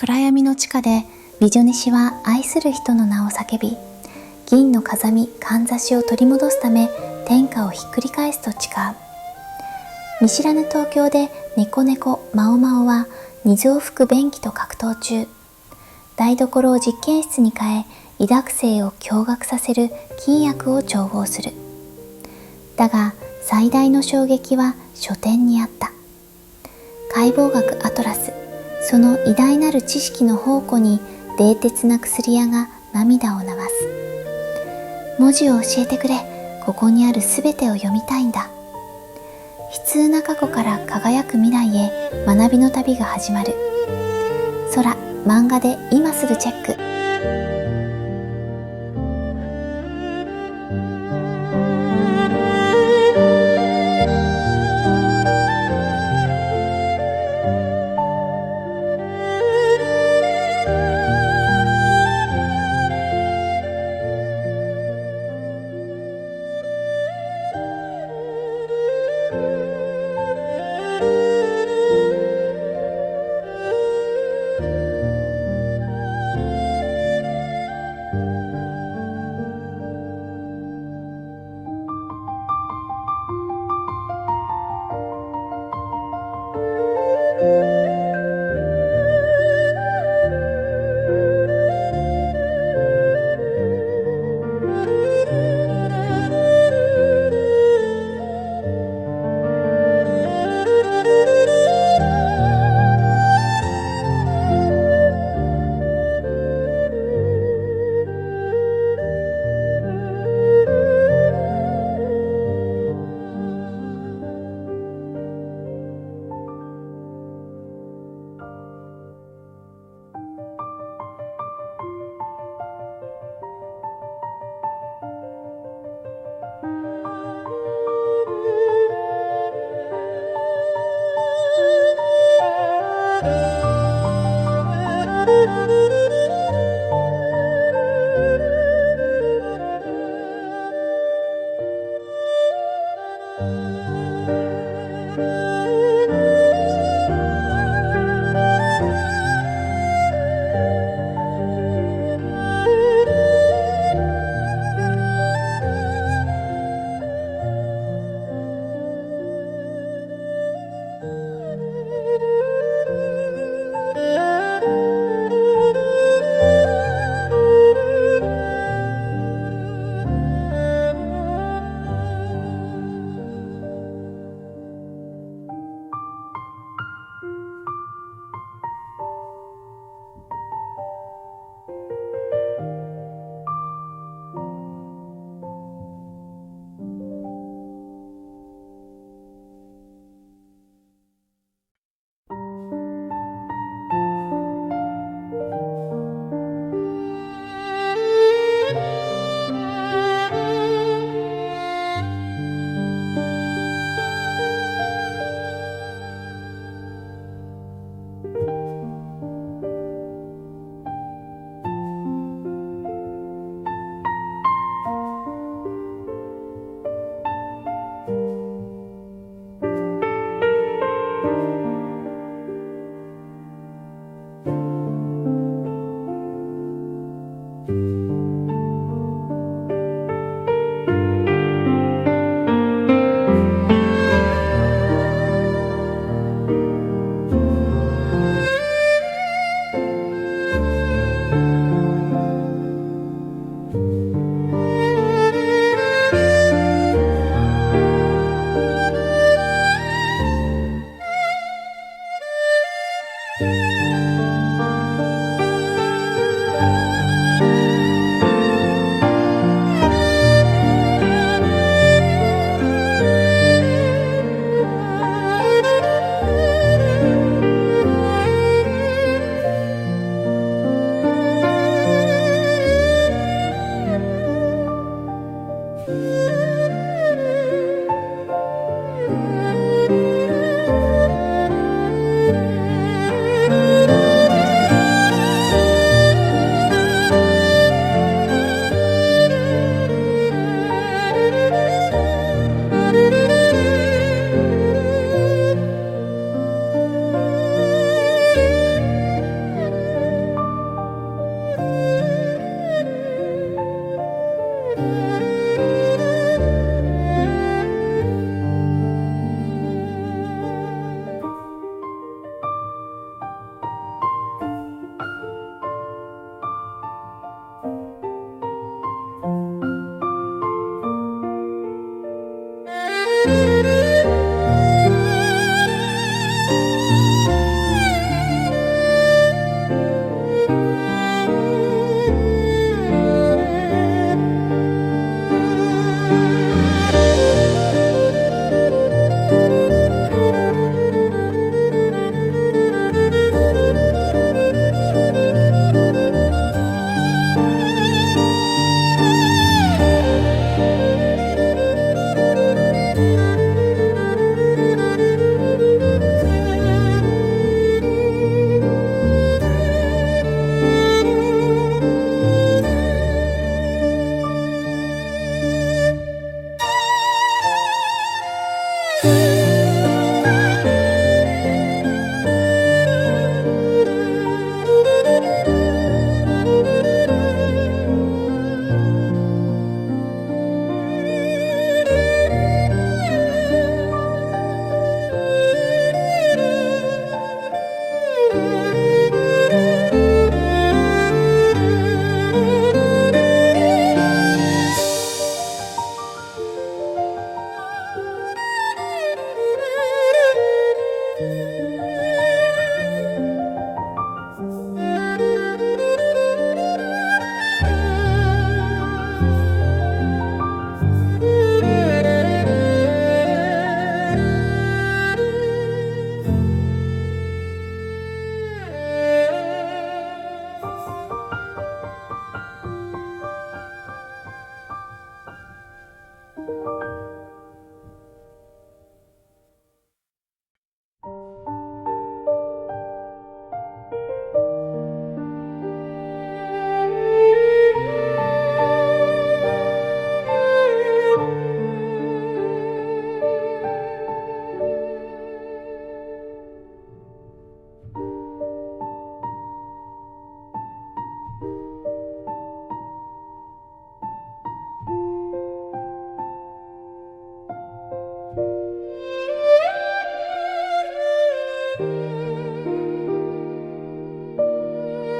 暗闇の地下で美女西は愛する人の名を叫び、銀の風見かんざしを取り戻すため天下をひっくり返すと誓う。見知らぬ東京で猫マオマオは水を吹く便器と格闘中。台所を実験室に変え、医学生を驚愕させる金薬を調合する。だが最大の衝撃は書店にあった。解剖学アトラス、その偉大なる知識の宝庫に冷徹な薬屋が涙を流す。文字を教えてくれ、ここにあるすべてを読みたいんだ。悲痛な過去から輝く未来へ学びの旅が始まる。空、漫画で今すぐチェック。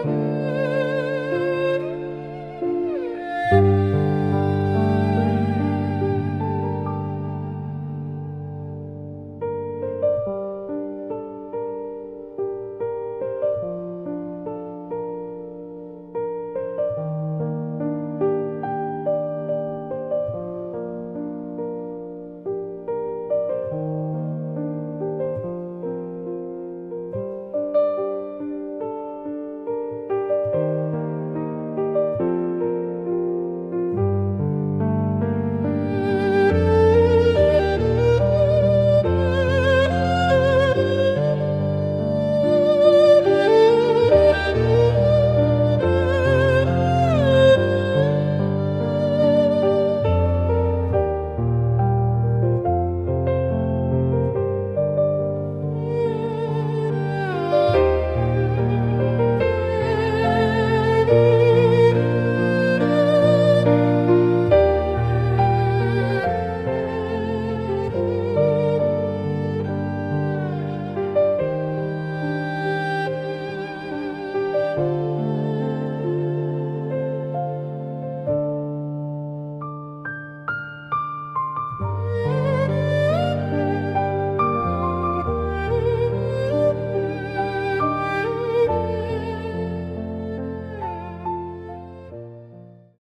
す。